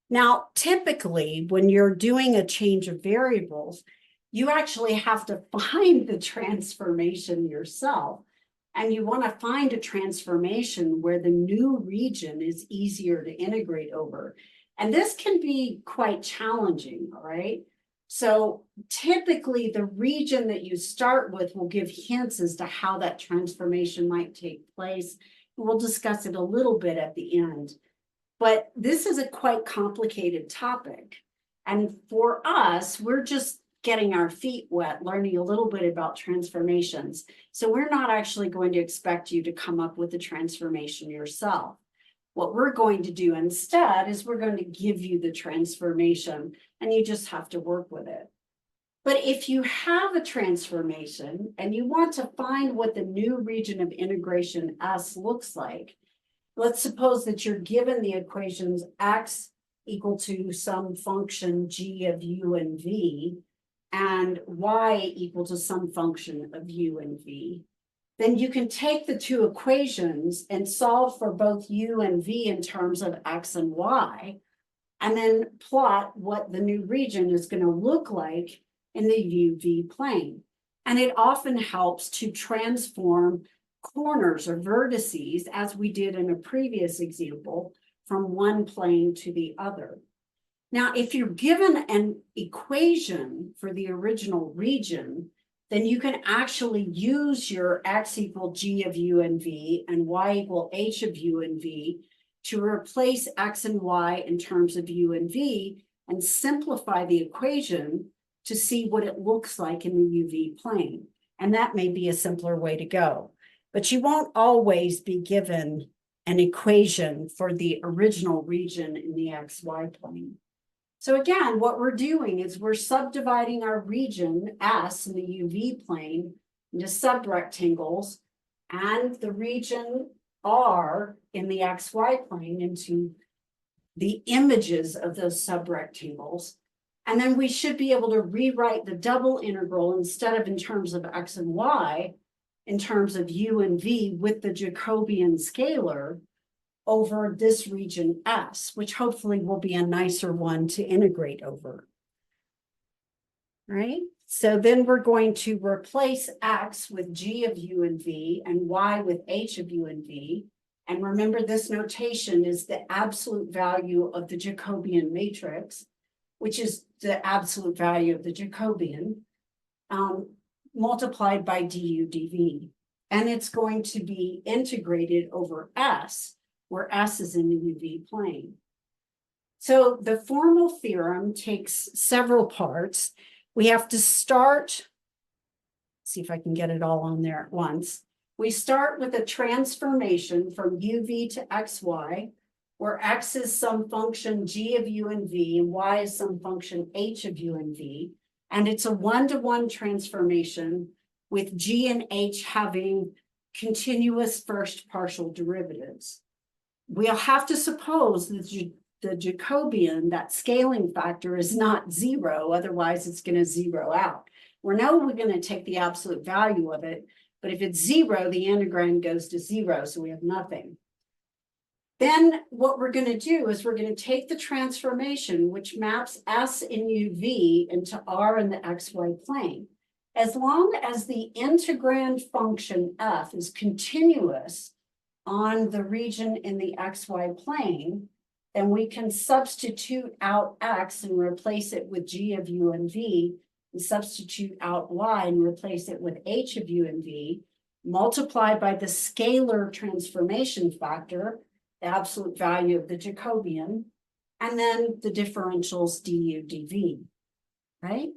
Now, typically, when you're doing a change of variables, you actually have to find the transformation yourself. And you want to find a transformation where the new region is easier to integrate over. And this can be quite challenging, all right? So typically, the region that you start with will give hints as to how that transformation might take place. We'll discuss it a little bit at the end. But this is a quite complicated topic. And for us, we're just getting our feet wet, learning a little bit about transformations. So we're not actually going to expect you to come up with a transformation yourself. What we're going to do instead is we're going to give you the transformation and you just have to work with it. But if you have a transformation and you want to find what the new region of integration S looks like, let's suppose that you're given the equations x equal to some function g of u and v and y equal to some function of u and v. Then you can take the two equations and solve for both u and v in terms of x and y, and then plot what the new region is going to look like in the UV plane. And it often helps to transform corners or vertices, as we did in a previous example, from one plane to the other. Now, if you're given an equation for the original region, then you can actually use your x equal g of u and v and y equal h of u and v to replace x and y in terms of u and v and simplify the equation to see what it looks like in the UV plane. And that may be a simpler way to go. But you won't always be given an equation for the original region in the XY plane. So again, what we're doing is we're subdividing our region S in the UV plane into subrectangles and the region R in the XY plane into the images of those subrectangles. And then we should be able to rewrite the double integral instead of in terms of x and y, in terms of u and v with the Jacobian scalar over this region S, which hopefully will be a nicer one to integrate over. Right? So then we're going to replace x with g of u and v and y with h of u and v. And remember, this notation is the absolute value of the Jacobian matrix, which is the absolute value of the Jacobian, multiplied by du dv. And it's going to be integrated over S, where S is in the UV plane. So the formal theorem takes several parts. We have to start, see if I can get it all on there at once. We start with a transformation from UV to XY, where x is some function g of u and v, and y is some function h of u and v. And it's a one-to-one transformation with g and h having continuous first partial derivatives. We'll have to suppose that the Jacobian, that scaling factor, is not zero, otherwise it's going to zero out. We're going to take the absolute value of it, but if it's zero, the integrand goes to zero, so we have nothing. Then what we're going to do is we're going to take the transformation, which maps S in UV into R in the XY plane. As long as the integrand function f is continuous on the region in the XY plane, then we can substitute out x and replace it with g of u and v, and substitute out y and replace it with h of u and v, multiplied by the scalar transformation factor, the absolute value of the Jacobian, and then the differentials du dv, right?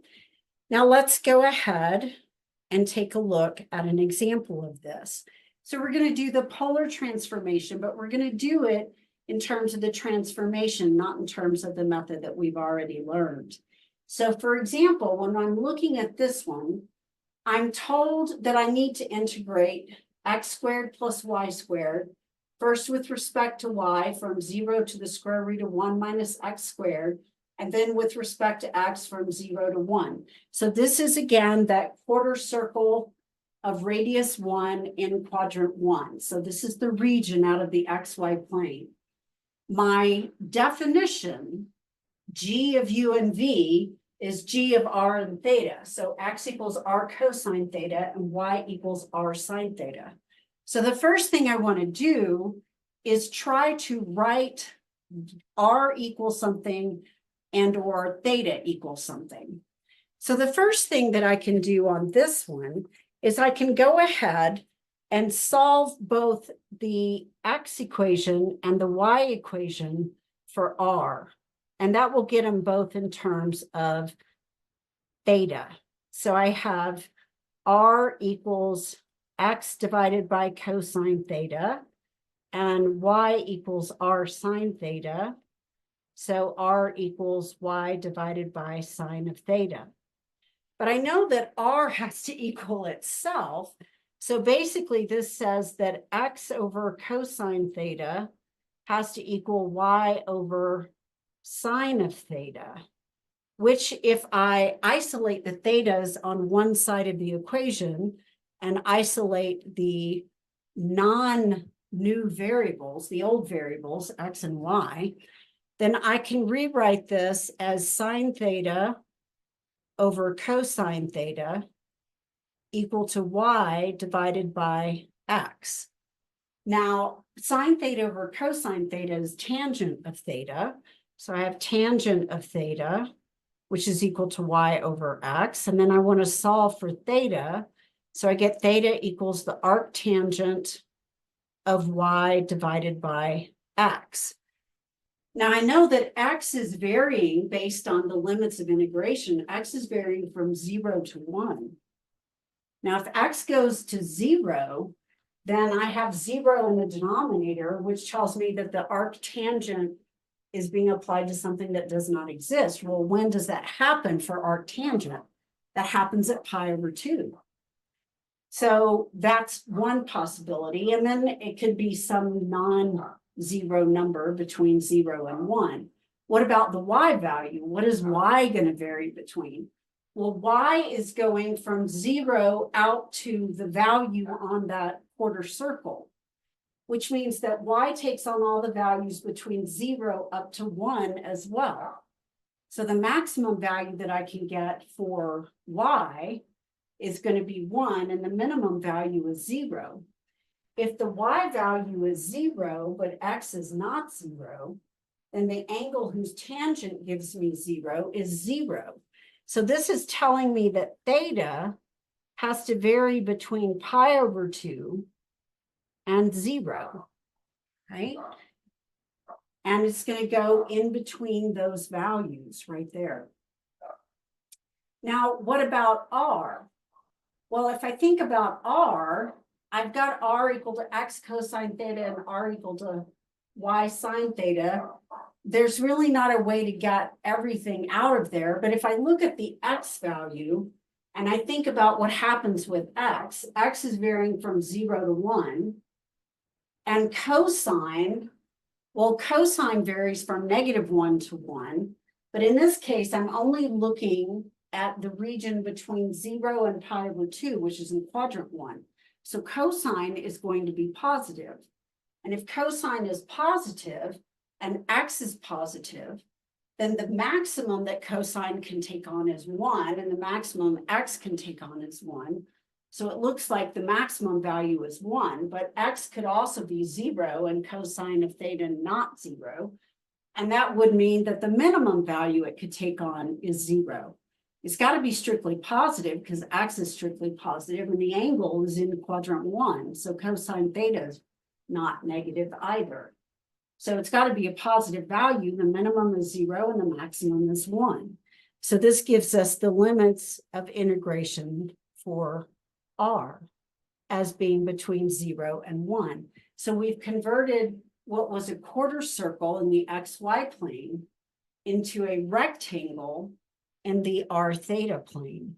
Now let's go ahead and take a look at an example of this. So we're going to do the polar transformation, but we're going to do it in terms of the transformation, not in terms of the method that we've already learned. So for example, when I'm looking at this one, I'm told that I need to integrate x squared plus y squared, first with respect to y from 0 to the square root of 1 minus x squared, and then with respect to x from 0 to 1. So this is again that quarter circle of radius 1 in quadrant 1. So this is the region out of the XY plane. My definition G of U and V is G of R and theta. So X equals R cosine theta and Y equals R sine theta. So the first thing I want to do is try to write R equals something and or theta equals something. So the first thing that I can do on this one is I can go ahead and solve both the X equation and the Y equation for R. And that will get them both in terms of theta. So I have R equals X divided by cosine theta, and Y equals R sine theta. So R equals Y divided by sine of theta. But I know that R has to equal itself. So basically this says that X over cosine theta has to equal Y over sine of theta, which if I isolate the thetas on one side of the equation and isolate the non-new variables, the old variables, X and Y, then I can rewrite this as sine theta over cosine theta equal to Y divided by X. Now, sine theta over cosine theta is tangent of theta. So I have tangent of theta, which is equal to Y over X. And then I want to solve for theta. So I get theta equals the arctangent of Y divided by X. Now I know that X is varying based on the limits of integration. X is varying from 0 to 1. Now, if X goes to 0, then I have 0 in the denominator, which tells me that the arctangent is being applied to something that does not exist. Well, when does that happen for arctangent? That happens at pi over 2. So that's one possibility. And then it could be some non-zero number between 0 and 1. What about the Y value? What is Y going to vary between? Well, Y is going from 0 out to the value on that quarter circle, which means that Y takes on all the values between 0 up to 1 as well. So the maximum value that I can get for Y is going to be 1, and the minimum value is 0. If the Y value is 0, but X is not 0, then the angle whose tangent gives me 0 is 0. So this is telling me that theta has to vary between pi over 2 and 0, right? And it's going to go in between those values right there. Now, what about R? Well, if I think about R, I've got R equal to X cosine theta and R equal to Y sine theta. There's really not a way to get everything out of there. But if I look at the X value and I think about what happens with X, X is varying from 0 to 1. And cosine, well, cosine varies from -1 to 1. But in this case, I'm only looking at the region between 0 and pi over 2, which is in quadrant 1. So cosine is going to be positive. And if cosine is positive and X is positive, then the maximum that cosine can take on is 1, and the maximum X can take on is 1. So it looks like the maximum value is 1, but X could also be 0 and cosine of theta not 0. And that would mean that the minimum value it could take on is 0. It's got to be strictly positive because X is strictly positive and the angle is in quadrant 1. So cosine theta is not negative either. So it's got to be a positive value. The minimum is 0 and the maximum is 1. So this gives us the limits of integration for R as being between 0 and 1. So we've converted what was a quarter circle in the XY plane into a rectangle in the R theta plane.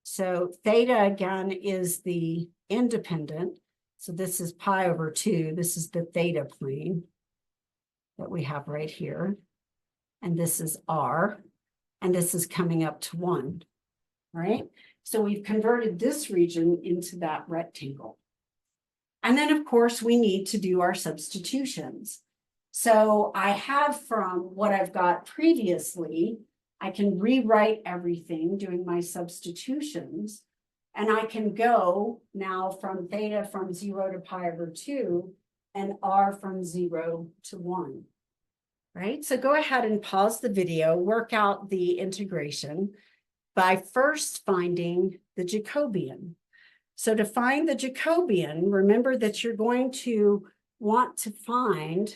So theta again is the independent. So this is pi over 2. This is the theta plane that we have right here. And this is R. And this is coming up to 1, right? So we've converted this region into that rectangle. And then, of course, we need to do our substitutions. So I have from what I've got previously, I can rewrite everything doing my substitutions. And I can go now from theta from 0 to pi over 2 and r from 0 to 1. Right? So go ahead and pause the video, work out the integration by first finding the Jacobian. So to find the Jacobian, remember that you're going to want to find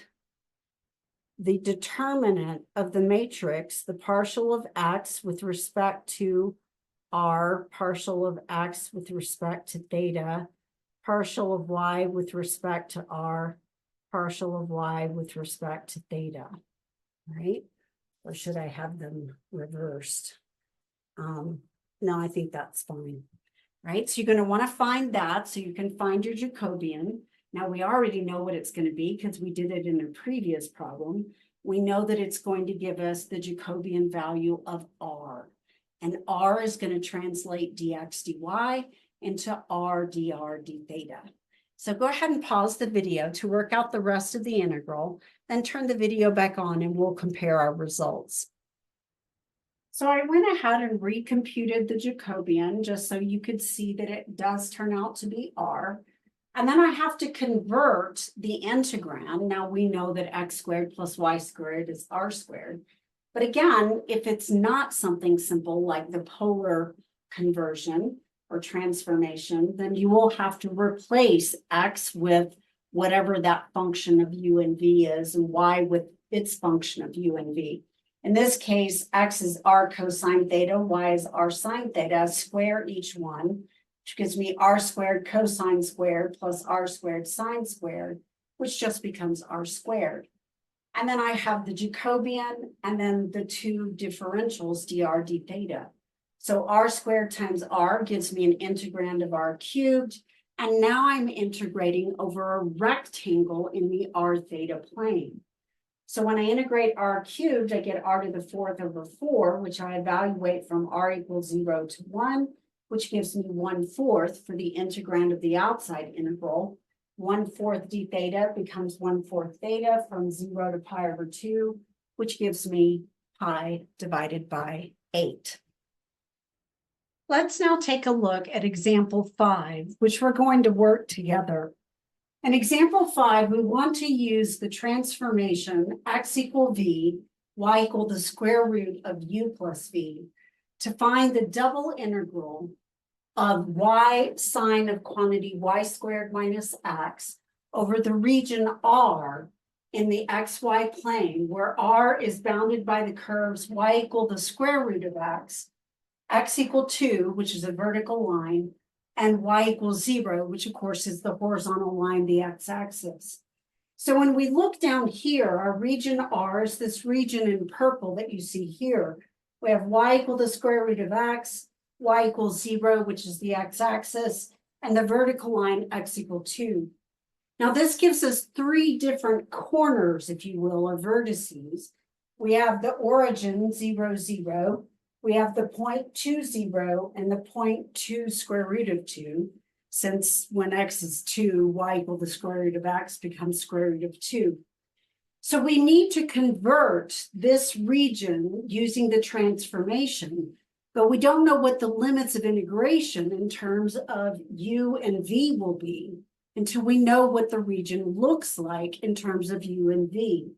the determinant of the matrix, the partial of x with respect to r, partial of x with respect to theta, partial of y with respect to r, partial of y with respect to theta, right? Or should I have them reversed? No, I think that's fine, right? So you're going to want to find that so you can find your Jacobian. Now we already know what it's going to be because we did it in a previous problem. We know that it's going to give us the Jacobian value of r. And r is going to translate dx dy into r dr d theta. So go ahead and pause the video to work out the rest of the integral, then turn the video back on and we'll compare our results. So I went ahead and recomputed the Jacobian just so you could see that it does turn out to be r. And then I have to convert the integrand. Now we know that x squared plus y squared is r squared. But again, if it's not something simple like the polar conversion or transformation, then you will have to replace x with whatever that function of u and v is and y with its function of u and v. In this case, x is r cosine theta, y is r sine theta, square each one, which gives me r squared cosine squared plus r squared sine squared, which just becomes r squared. And then I have the Jacobian and then the two differentials, dr d theta. So r squared times r gives me an integrand of r cubed. And now I'm integrating over a rectangle in the r theta plane. So when I integrate r cubed, I get r to the 4th over 4, which I evaluate from r equals 0 to 1, which gives me 1/4 for the integrand of the outside integral. 1/4 d theta becomes 1/4 theta from 0 to pi over 2, which gives me pi divided by 8. Let's now take a look at example 5, which we're going to work together. In example 5, we want to use the transformation x equal v, y equal the square root of u plus v to find the double integral of y sine of quantity y squared minus x over the region R in the xy plane, where R is bounded by the curves y equal the square root of x equal 2, which is a vertical line, and y equals 0, which of course is the horizontal line, the x-axis. So when we look down here, our region R is this region in purple that you see here. We have y equal the square root of x, y equals 0, which is the x-axis, and the vertical line x equal 2. Now this gives us three different corners, if you will, or vertices. We have the origin 0, 0. We have the point 2, 0, and the point 2 square root of 2. Since when x is 2, y equal the square root of x becomes square root of 2. So we need to convert this region using the transformation, but we don't know what the limits of integration in terms of u and v will be until we know what the region looks like in terms of u and v.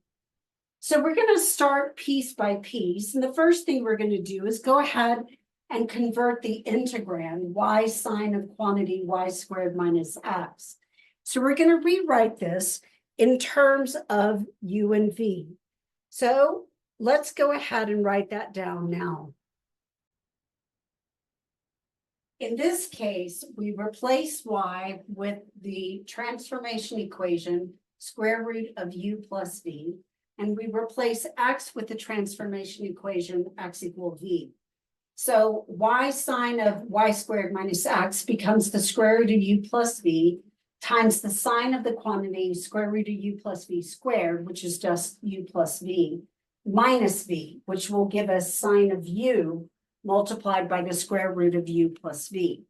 So we're going to start piece by piece. And the first thing we're going to do is go ahead and convert the integrand y sine of quantity y squared minus x. So we're going to rewrite this in terms of u and v. So let's go ahead and write that down now. In this case, we replace y with the transformation equation square root of u plus v. And we replace x with the transformation equation x equal v. So y sine of y squared minus x becomes the square root of u plus v times the sine of the quantity square root of u plus v squared, which is just u plus v, minus v, which will give us sine of u multiplied by the square root of u plus v.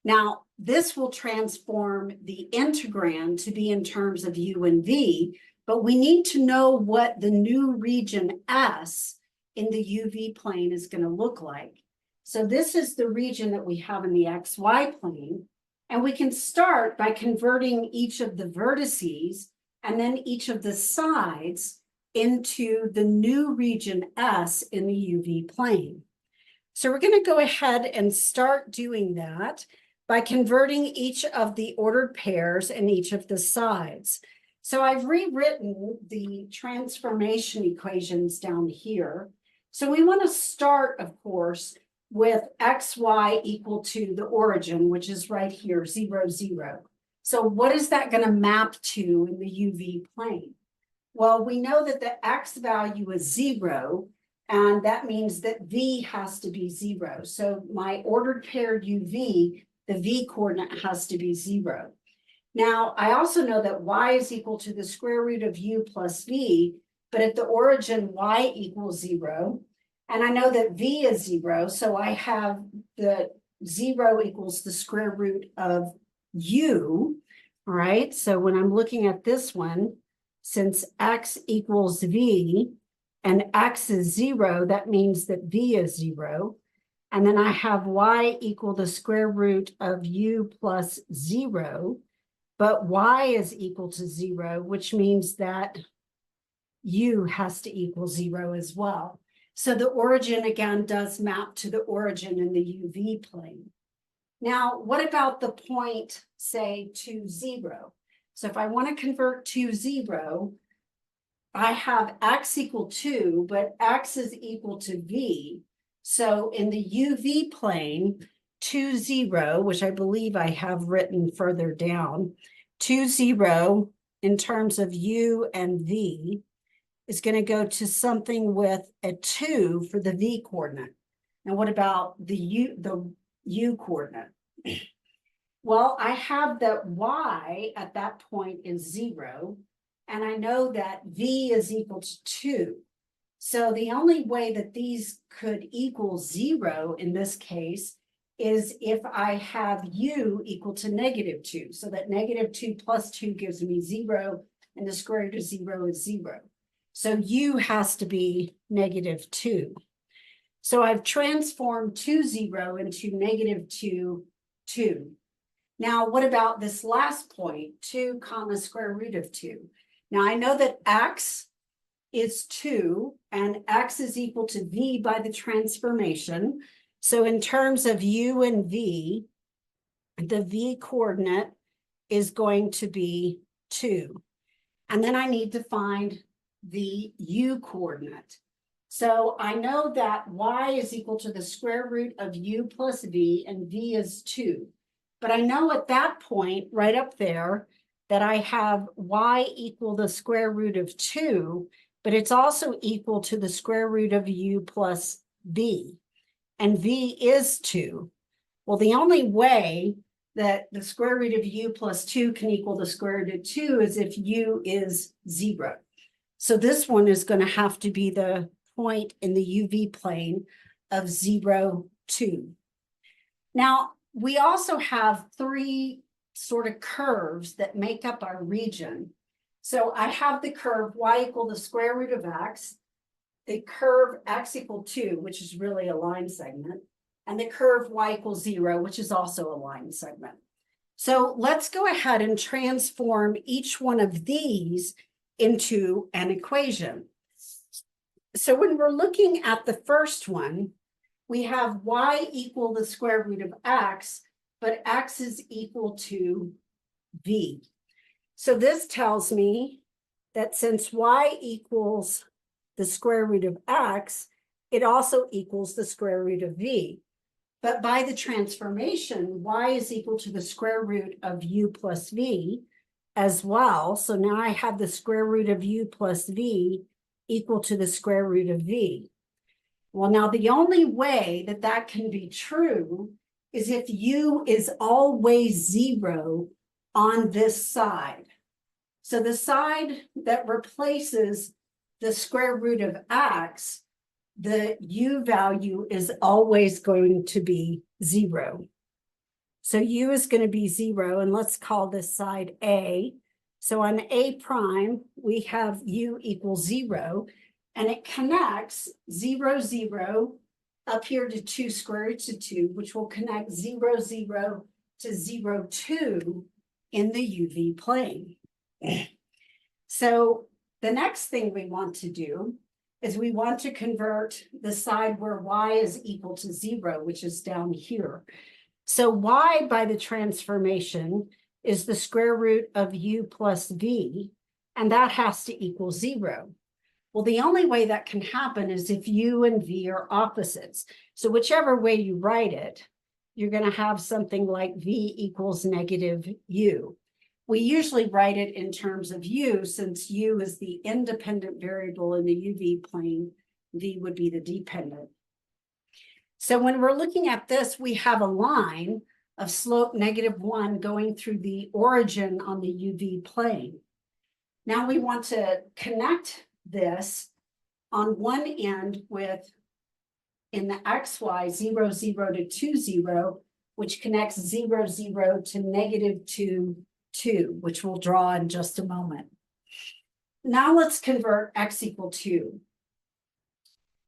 Now, this will transform the integrand to be in terms of u and v, but we need to know what the new region S in the UV plane is going to look like. So this is the region that we have in the XY plane. And we can start by converting each of the vertices and then each of the sides into the new region S in the UV plane. So we're going to go ahead and start doing that by converting each of the ordered pairs and each of the sides. So I've rewritten the transformation equations down here. So we want to start, of course, with xy equal to the origin, which is right here, 0, 0. So what is that going to map to in the UV plane? Well, we know that the x value is 0, and that means that v has to be 0. So my ordered paired UV, the v coordinate has to be 0. Now, I also know that y is equal to the square root of u plus v, but at the origin, y equals 0. And I know that v is 0, so I have the 0 equals the square root of u. All right, so when I'm looking at this one, since x equals v and x is 0, that means that v is 0. And then I have y equal the square root of u plus 0, but y is equal to 0, which means that u has to equal 0 as well. So the origin, again, does map to the origin in the UV plane. Now, what about the point, say, 2, 0? So if I want to convert 2, 0, I have x equal 2, but x is equal to v. So in the UV plane, 2, 0, which I believe I have written further down, 2, 0 in terms of u and v, is going to go to something with a 2 for the v coordinate. And what about the u coordinate? Well, I have that y at that point is 0, and I know that v is equal to 2. So the only way that these could equal 0 in this case is if I have u equal to -2. So that -2 plus 2 gives me 0, and the square root of 0 is 0. So u has to be -2. So I've transformed 2, 0 into -2, 2. Now, what about this last point, 2 comma square root of 2? Now, I know that x is 2, and x is equal to v by the transformation. So in terms of u and v, the v coordinate is going to be 2. And then I need to find the u coordinate. So I know that y is equal to the square root of u plus v, and v is 2. But I know at that point, right up there, that I have y equal the square root of 2, but it's also equal to the square root of u plus v, and v is 2. Well, the only way that the square root of u plus 2 can equal the square root of 2 is if u is 0. So this one is going to have to be the point in the UV plane of 0, 2. Now, we also have 3 sort of curves that make up our region. So I have the curve y equal the square root of x, the curve x equal 2, which is really a line segment, and the curve y equals 0, which is also a line segment. So let's go ahead and transform each one of these into an equation. So when we're looking at the first one, we have y equal the square root of x, but x is equal to v. So this tells me that since y equals the square root of x, it also equals the square root of v. But by the transformation, y is equal to the square root of u plus v as well. So now I have the square root of u plus v equal to the square root of v. Well, now the only way that that can be true is if u is always 0 on this side. So the side that replaces the square root of x, the u value is always going to be 0. So u is going to be 0, and let's call this side A. So on A prime, we have u equals 0, and it connects 0, 0 up here to 2 square root of 2, which will connect 0, 0 to 0, 2 in the UV plane. So the next thing we want to do is we want to convert the side where y is equal to 0, which is down here. So y by the transformation is the square root of u plus v, and that has to equal 0. Well, the only way that can happen is if u and v are opposites. So whichever way you write it, you're going to have something like v equals negative u. We usually write it in terms of u, since u is the independent variable in the UV plane, v would be the dependent. So when we're looking at this, we have a line of slope -1 going through the origin on the UV plane. Now we want to connect this on one end with, in the xy, 0, 0 to 2, 0, which connects 0, 0 to -2, 2, which we'll draw in just a moment. Now let's convert x equal 2.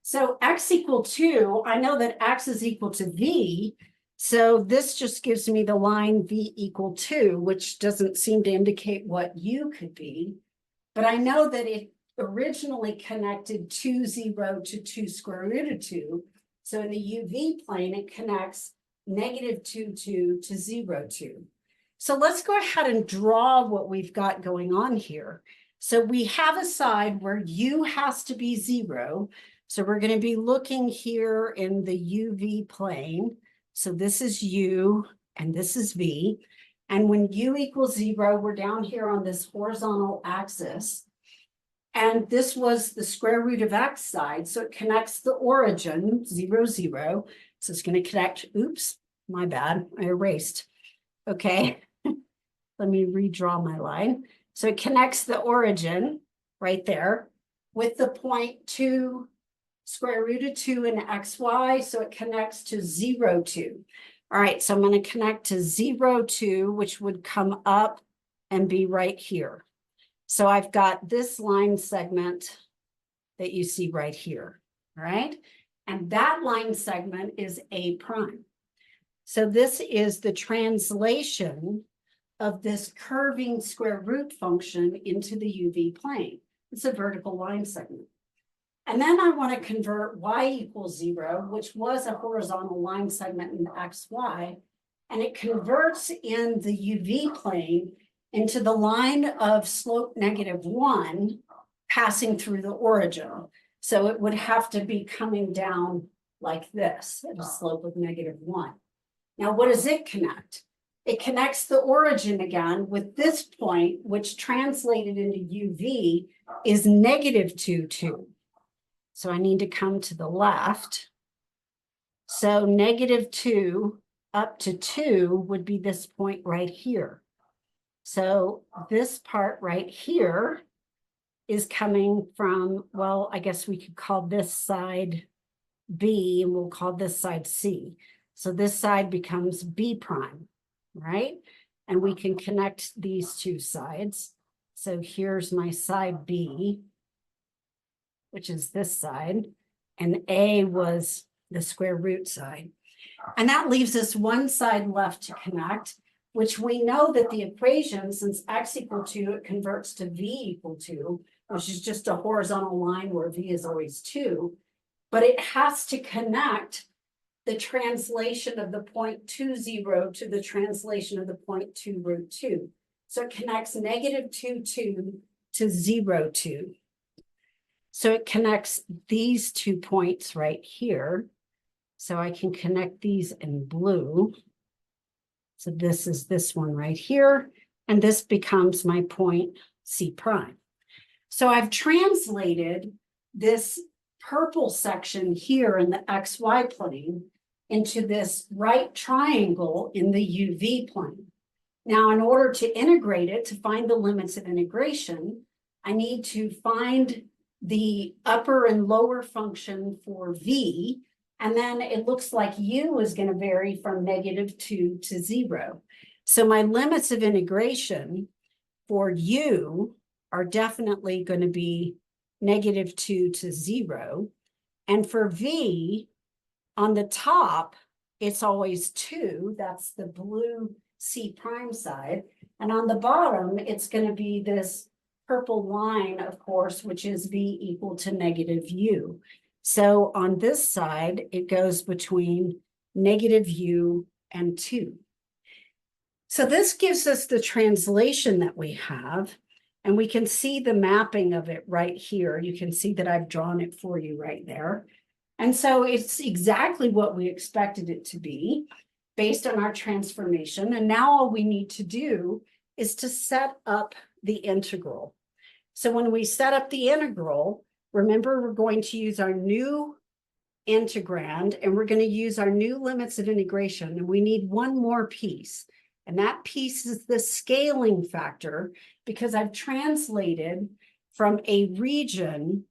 So x equal 2, I know that x is equal to v, so this just gives me the line v equal 2, which doesn't seem to indicate what u could be, but I know that it originally connected 2, 0 to 2 square root of 2, so in the UV plane, it connects -2, 2 to 0, 2. So let's go ahead and draw what we've got going on here. So we have a side where u has to be 0, so we're going to be looking here in the UV plane. So this is u and this is v. And when u equals 0, we're down here on this horizontal axis. And this was the square root of x side. So it connects the origin, 0, 0. So it's going to connect, oops, my bad, I erased. Okay, let me redraw my line. So it connects the origin right there with the point 2 square root of 2 in xy, so it connects to 0, 2. All right, so I'm going to connect to 0, 2, which would come up and be right here. So I've got this line segment that you see right here, all right? And that line segment is A prime. So this is the translation of this curving square root function into the UV plane. It's a vertical line segment. And then I want to convert y equals 0, which was a horizontal line segment in xy, and it converts in the UV plane into the line of slope -1 passing through the origin. So it would have to be coming down like this at a slope of -1. Now, what does it connect? It connects the origin again with this point, which translated into UV is -2, 2. So I need to come to the left. So -2 up to 2 would be this point right here. So this part right here is coming from, well, I guess we could call this side B and we'll call this side C. So this side becomes B prime, right? And we can connect these two sides. So here's my side B, which is this side, and A was the square root side. And that leaves us one side left to connect, which we know that the equation, since x equal 2, it converts to v equal 2, which is just a horizontal line where v is always 2, but it has to connect the translation of the point 2, 0 to the translation of the point 2, root 2. So it connects -2, 2 to 0, 2. So it connects these 2 points right here. So I can connect these in blue. So this is this one right here, and this becomes my point C prime. So I've translated this purple section here in the XY plane into this right triangle in the UV plane. Now, in order to integrate it, to find the limits of integration, I need to find the upper and lower function for V, and then it looks like U is going to vary from -2 to 0. So my limits of integration for u are definitely going to be -2 to 0. And for v, on the top, it's always 2. That's the blue C prime side. And on the bottom, it's going to be this purple line, of course, which is v equal to -u. So on this side, it goes between -u and 2. So this gives us the translation that we have, and we can see the mapping of it right here. You can see that I've drawn it for you right there. And so it's exactly what we expected it to be based on our transformation. And now all we need to do is to set up the integral. So when we set up the integral, remember, we're going to use our new integrand, and we're going to use our new limits of integration. And we need one more piece. And that piece is the scaling factor, because I've translated from a region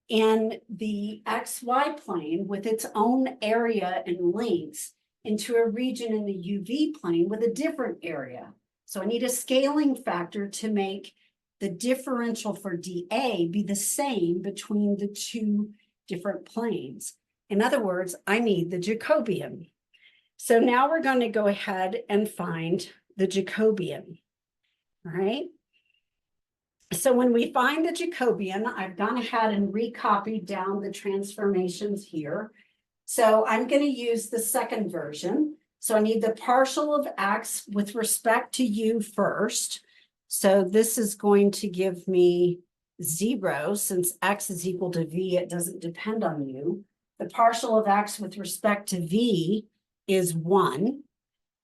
in the XY plane with its own area and lengths into a region in the UV plane with a different area. So I need a scaling factor to make the differential for dA be the same between the two different planes. In other words, I need the Jacobian. So now we're going to go ahead and find the Jacobian. All right. So when we find the Jacobian, I've gone ahead and recopied down the transformations here. So I'm going to use the second version. So I need the partial of x with respect to u first. So this is going to give me 0. Since x is equal to v, it doesn't depend on u. The partial of x with respect to v is 1.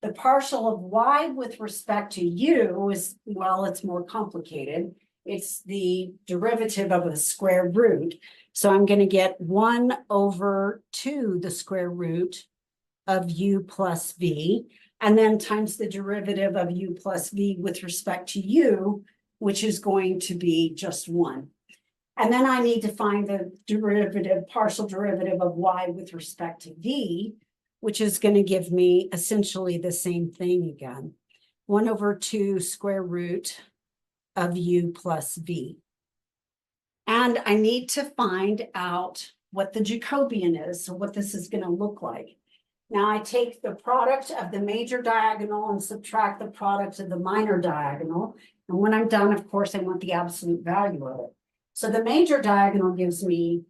The partial of y with respect to u is, well, it's more complicated. It's the derivative of a square root. So I'm going to get 1 over 2 the square root of u plus v, and then times the derivative of u plus v with respect to u, which is going to be just 1. And then I need to find the derivative, partial derivative of y with respect to v, which is going to give me essentially the same thing again. 1 over 2 square root of u plus v. And I need to find out what the Jacobian is, so what this is going to look like. Now I take the product of the major diagonal and subtract the product of the minor diagonal. And when I'm done, of course, I want the absolute value of it. So the major diagonal gives me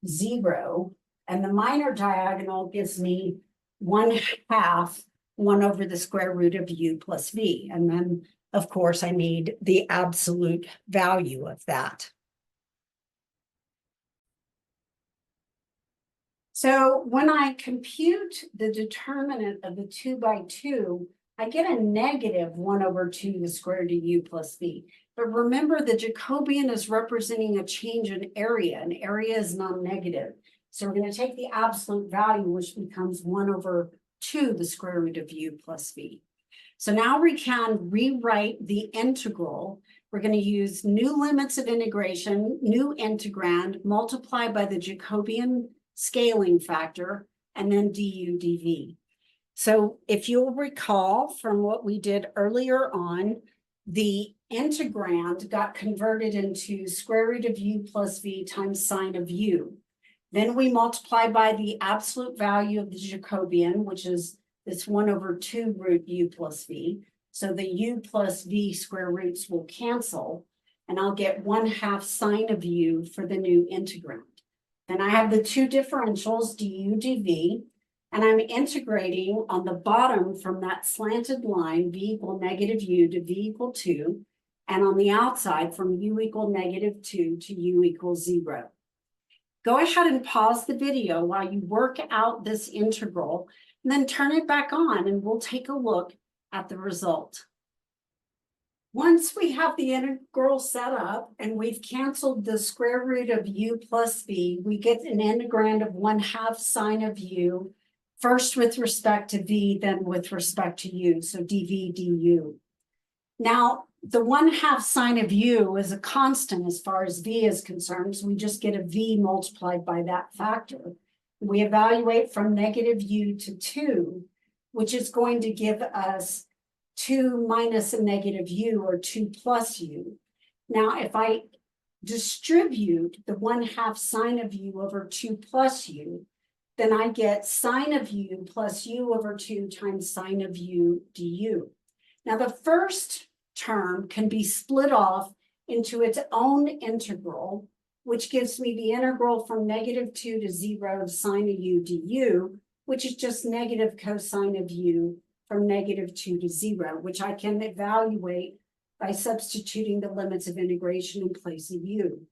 0, and the minor diagonal gives me 1/2 1 over the square root of u plus v. And then, of course, I need the absolute value of that. So when I compute the determinant of the 2 by 2, I get a negative 1 over 2 the square root of u plus v. But remember, the Jacobian is representing a change in area, and area is non-negative. So we're going to take the absolute value, which becomes 1 over 2 the square root of u plus v. So now we can rewrite the integral. We're going to use new limits of integration, new integrand, multiply by the Jacobian scaling factor, and then du dv. So if you'll recall from what we did earlier on, the integrand got converted into square root of u plus v times sine of u. Then we multiply by the absolute value of the Jacobian, which is this 1 over 2 root u plus v. So the u plus v square roots will cancel, and I'll get 1/2 sine of u for the new integrand. Then I have the two differentials, du dv, and I'm integrating on the bottom from that slanted line, v equal -u to v equal 2, and on the outside from u equal -2 to u equals 0. Go ahead and pause the video while you work out this integral, and then turn it back on, and we'll take a look at the result. Once we have the integral set up and we've canceled the square root of u plus v, we get an integrand of 1/2 sine of u, first with respect to v, then with respect to u, so dv du. Now, the 1/2 sine of u is a constant as far as v is concerned, so we just get a v multiplied by that factor. We evaluate from -u to 2, which is going to give us 2 minus a negative u, or 2 plus u. Now, if I distribute the 1/2 sine of u over 2 plus u, then I get sine of u plus u over 2 times sine of u du. Now, the first term can be split off into its own integral, which gives me the integral from -2 to 0 of sine of u du, which is just negative cosine of u from -2 to 0, which I can evaluate by substituting the limits of integration in place of u.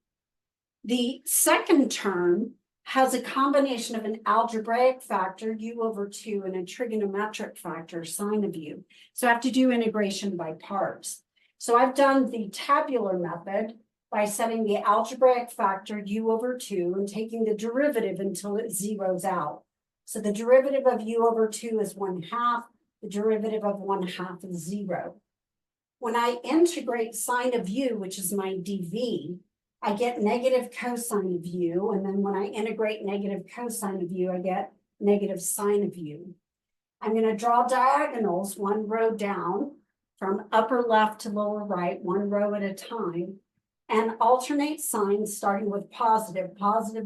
The second term has a combination of an algebraic factor, u over 2, and a trigonometric factor, sine of u. So I have to do integration by parts. So I've done the tabular method by setting the algebraic factor, u over 2, and taking the derivative until it zeroes out. So the derivative of u over 2 is 1/2. The derivative of 1/2 is 0. When I integrate sine of u, which is my dv, I get negative cosine of u, and then when I integrate negative cosine of u, I get negative sine of u. I'm going to draw diagonals one row down from upper left to lower right, one row at a time, and alternate signs starting with positive,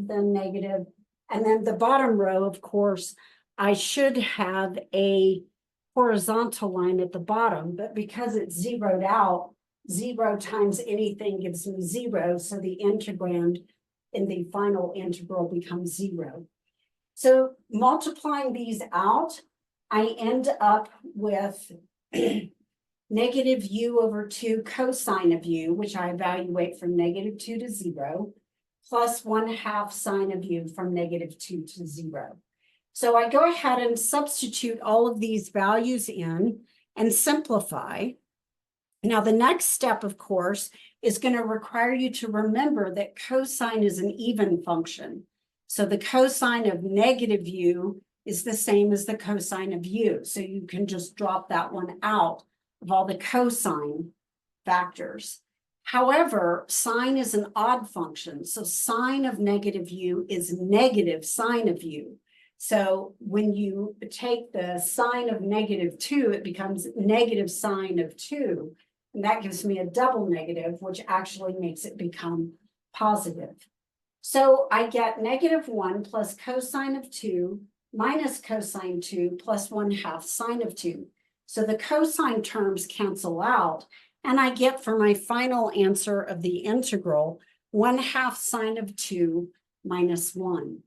then negative, and then the bottom row, of course, I should have a horizontal line at the bottom, but because it's zeroed out, 0 times anything gives me 0, so the integrand in the final integral becomes 0. So multiplying these out, I end up with negative u over 2 cosine of u, which I evaluate from -2 to 0, plus 1/2 sine of u from -2 to 0. So I go ahead and substitute all of these values in and simplify. Now, the next step, of course, is going to require you to remember that cosine is an even function. So the cosine of negative u is the same as the cosine of u. So you can just drop that one out of all the cosine factors. However, sine is an odd function. So sine of negative u is negative sine of u. So when you take the sine of -2, it becomes negative sine of 2. And that gives me a double negative, which actually makes it become positive. So I get -1 plus cosine of 2 minus cosine 2 plus 1/2 sine of 2. So the cosine terms cancel out, and I get for my final answer of the integral 1/2 sine of 2 minus 1.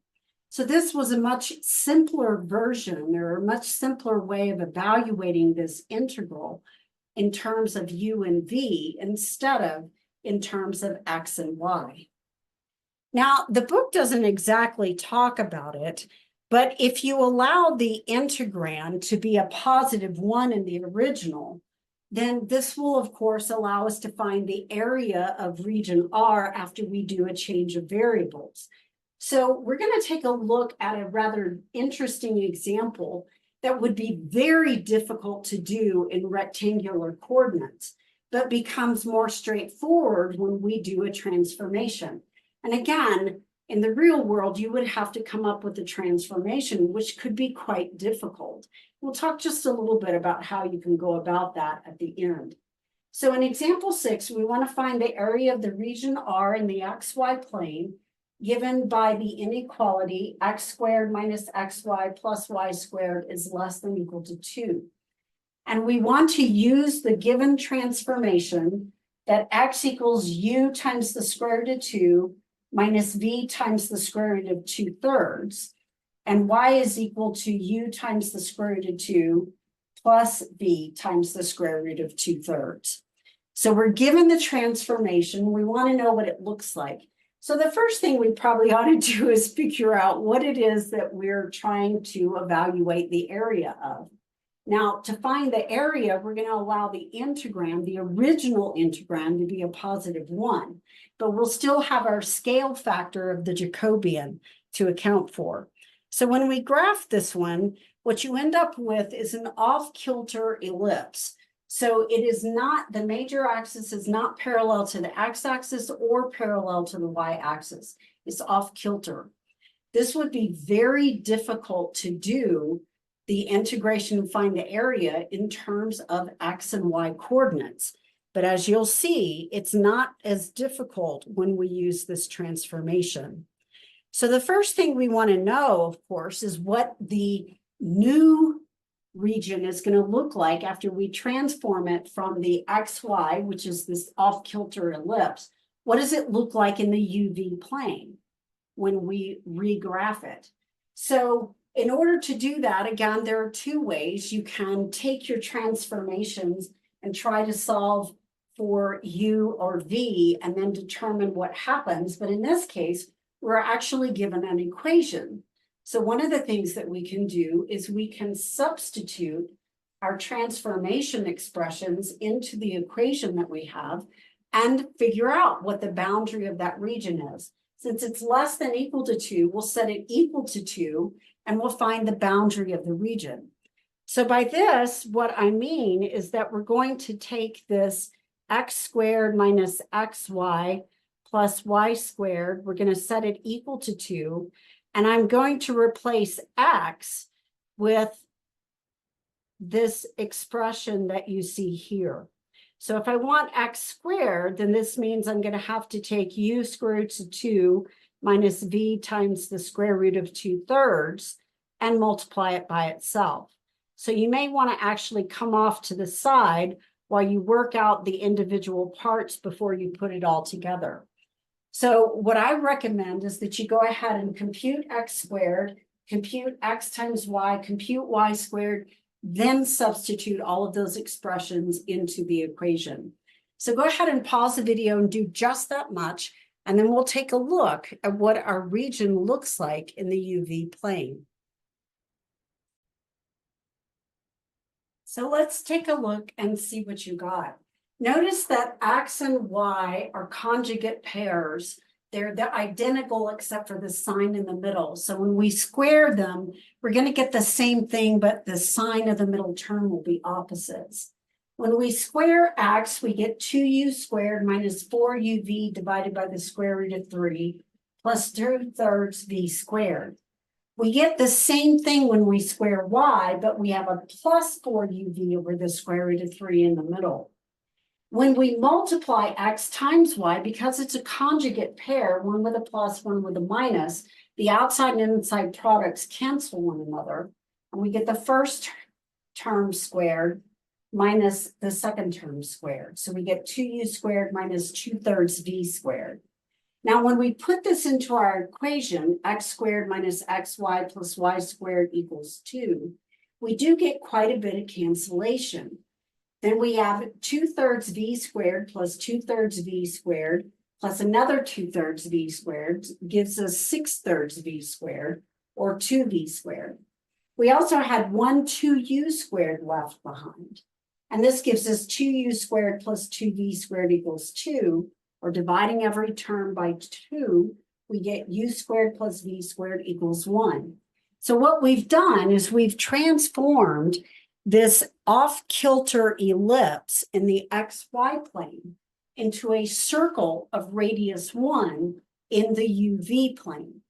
So this was a much simpler version, or a much simpler way of evaluating this integral in terms of u and v instead of in terms of x and y. Now, the book doesn't exactly talk about it, but if you allow the integrand to be a +1 in the original, then this will, of course, allow us to find the area of region R after we do a change of variables. So we're going to take a look at a rather interesting example that would be very difficult to do in rectangular coordinates, but becomes more straightforward when we do a transformation. And again, in the real world, you would have to come up with a transformation, which could be quite difficult. We'll talk just a little bit about how you can go about that at the end. So in example 6, we want to find the area of the region R in the XY plane, given by the inequality x squared minus xy plus y squared is less than or equal to 2. And we want to use the given transformation that x equals u times the square root of 2 minus v times the square root of 2/3, and y is equal to u times the square root of 2 plus v times the square root of 2/3. So we're given the transformation. We want to know what it looks like. So the first thing we probably ought to do is figure out what it is that we're trying to evaluate the area of. Now, to find the area, we're going to allow the integrand, the original integrand, to be a +1, but we'll still have our scale factor of the Jacobian to account for. So when we graph this one, what you end up with is an off-kilter ellipse. So it is not, the major axis is not parallel to the x-axis or parallel to the y-axis. It's off kilter. This would be very difficult to do the integration and find the area in terms of X and Y coordinates. But as you'll see, it's not as difficult when we use this transformation. So the first thing we want to know, of course, is what the new region is going to look like after we transform it from the XY, which is this off-kilter ellipse. What does it look like in the UV plane when we regraph it? So in order to do that, again, there are two ways. You can take your transformations and try to solve for U or V and then determine what happens. But in this case, we're actually given an equation. So one of the things that we can do is we can substitute our transformation expressions into the equation that we have and figure out what the boundary of that region is. Since it's less than equal to 2, we'll set it equal to 2, and we'll find the boundary of the region. So by this, what I mean is that we're going to take this x squared minus xy plus y squared. We're going to set it equal to 2, and I'm going to replace x with this expression that you see here. So if I want x squared, then this means I'm going to have to take u square root of 2 minus v times the square root of 2/3 and multiply it by itself. So you may want to actually come off to the side while you work out the individual parts before you put it all together. So what I recommend is that you go ahead and compute x squared, compute x times y, compute y squared, then substitute all of those expressions into the equation. So go ahead and pause the video and do just that much, and then we'll take a look at what our region looks like in the UV plane. So let's take a look and see what you got. Notice that x and y are conjugate pairs. They're identical except for the sign in the middle. So when we square them, we're going to get the same thing, but the sign of the middle term will be opposites. When we square x, we get 2u squared minus 4uv divided by the square root of 3 plus 2/3 v squared. We get the same thing when we square y, but we have a plus 4uv over the square root of 3 in the middle. When we multiply x times y, because it's a conjugate pair, one with a plus, one with a minus, the outside and inside products cancel one another, and we get the first term squared minus the second term squared. So we get 2u squared minus 2/3 v squared. Now, when we put this into our equation, x squared minus xy plus y squared equals 2, we do get quite a bit of cancellation. Then we have 2/3 v squared plus 2/3 v squared plus another 2/3 v squared gives us 6/3 v squared, or 2v squared. We also had 2u squared left behind. And this gives us 2u squared plus 2v squared equals 2, or dividing every term by 2, we get u squared plus v squared equals 1. So what we've done is we've transformed this off-kilter ellipse in the XY plane into a circle of radius 1 in the UV plane.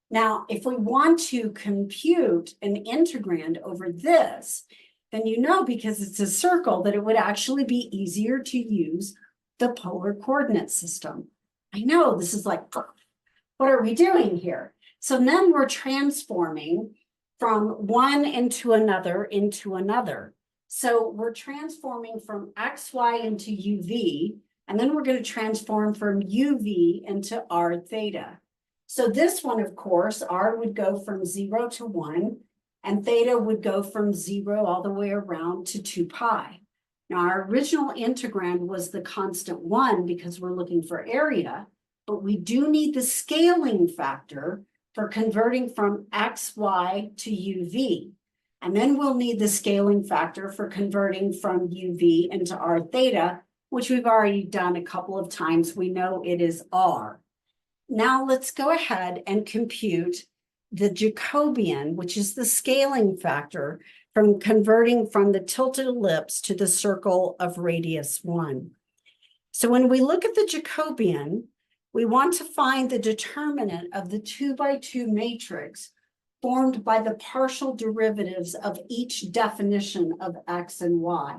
Now, if we want to compute an integrand over this, then you know, because it's a circle, that it would actually be easier to use the polar coordinate system. I know this is like, what are we doing here? So then we're transforming from one into another. So we're transforming from XY into UV, and then we're going to transform from UV into R theta. So this one, of course, R would go from 0 to 1, and theta would go from 0 all the way around to 2 pi. Now, our original integrand was the constant 1 because we're looking for area, but we do need the scaling factor for converting from XY to UV. And then we'll need the scaling factor for converting from UV into R theta, which we've already done a couple of times. We know it is R. Now let's go ahead and compute the Jacobian, which is the scaling factor from converting from the tilted ellipse to the circle of radius 1. So when we look at the Jacobian, we want to find the determinant of the 2 by 2 matrix formed by the partial derivatives of each definition of x and y.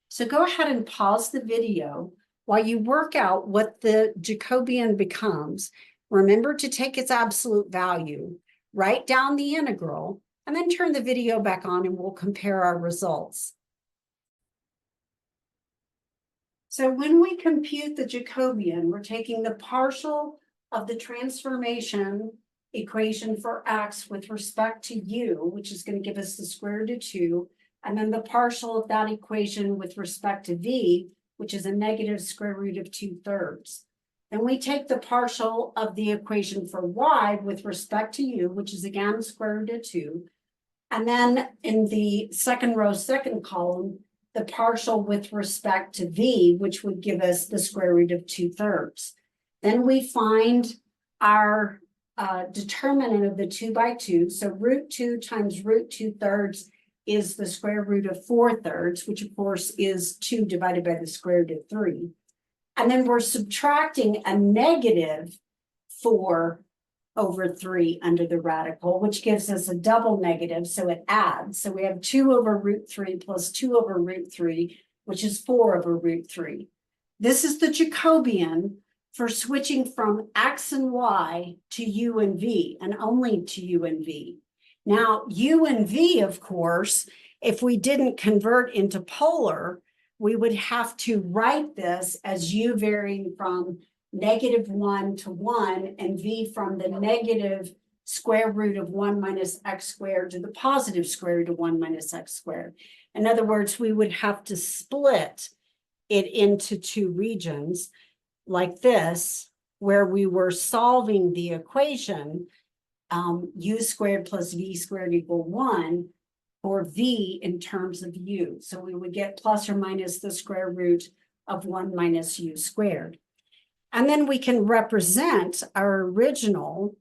So go ahead and pause the video while you work out what the Jacobian becomes. Remember to take its absolute value, write down the integral, and then turn the video back on and we'll compare our results. So when we compute the Jacobian, we're taking the partial of the transformation equation for x with respect to u, which is going to give us the square root of 2, and then the partial of that equation with respect to v, which is a negative square root of 2/3. Then we take the partial of the equation for y with respect to u, which is again square root of 2, and then in the second row, second column, the partial with respect to v, which would give us the square root of 2/3. Then we find our determinant of the 2 by 2. So root 2 times root 2/3 is the square root of 4/3, which of course is 2 divided by the square root of 3. And then we're subtracting a negative 4/3 under the radical, which gives us a double negative, so it adds. So we have 2/√3 plus 2/√3, which is 4/√3. This is the Jacobian for switching from x and y to u and v, and only to u and v. Now, u and v, of course, if we didn't convert into polar, we would have to write this as u varying from -1 to 1 and v from the negative square root of 1 minus x squared to the positive square root of 1 minus x squared. In other words, we would have to split it into two regions like this, where we were solving the equation u squared plus v squared equal 1 for v in terms of u. So we would get plus or minus the square root of 1 minus u squared. And then we can represent our original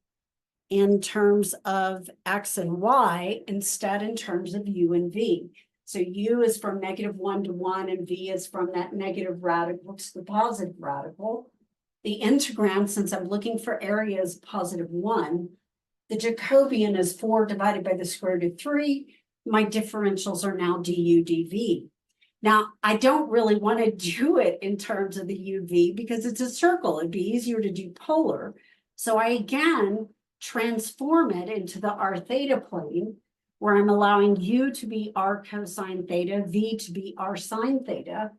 in terms of x and y instead in terms of u and v. So u is from -1 to 1 and v is from that negative radical to the positive radical. The integrand, since I'm looking for areas +1, the Jacobian is 4 divided by the square root of 3. My differentials are now du dv. Now, I don't really want to do it in terms of the uv because it's a circle. It'd be easier to do polar. So I again transform it into the r theta plane, where I'm allowing u to be r cosine theta, v to be r sine theta.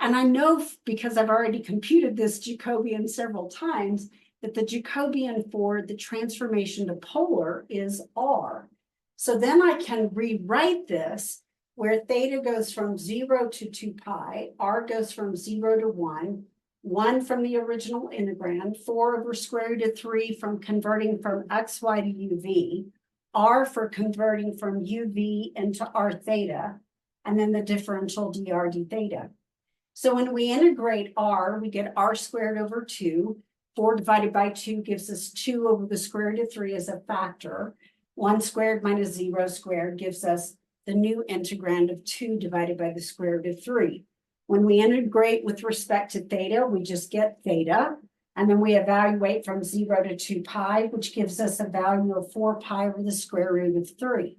And I know, because I've already computed this Jacobian several times, that the Jacobian for the transformation to polar is r. So then I can rewrite this where theta goes from 0 to 2 pi, r goes from 0 to 1, 1 from the original integrand, 4 over square root of 3 from converting from xy to uv, r for converting from uv into r theta, and then the differential dr d theta. So when we integrate r, we get r squared over 2. 4 divided by 2 gives us 2 over the square root of 3 as a factor. 1 squared minus 0 squared gives us the new integrand of 2 divided by the square root of 3. When we integrate with respect to theta, we just get theta. And then we evaluate from 0 to 2 pi, which gives us a value of 4 pi over the square root of 3.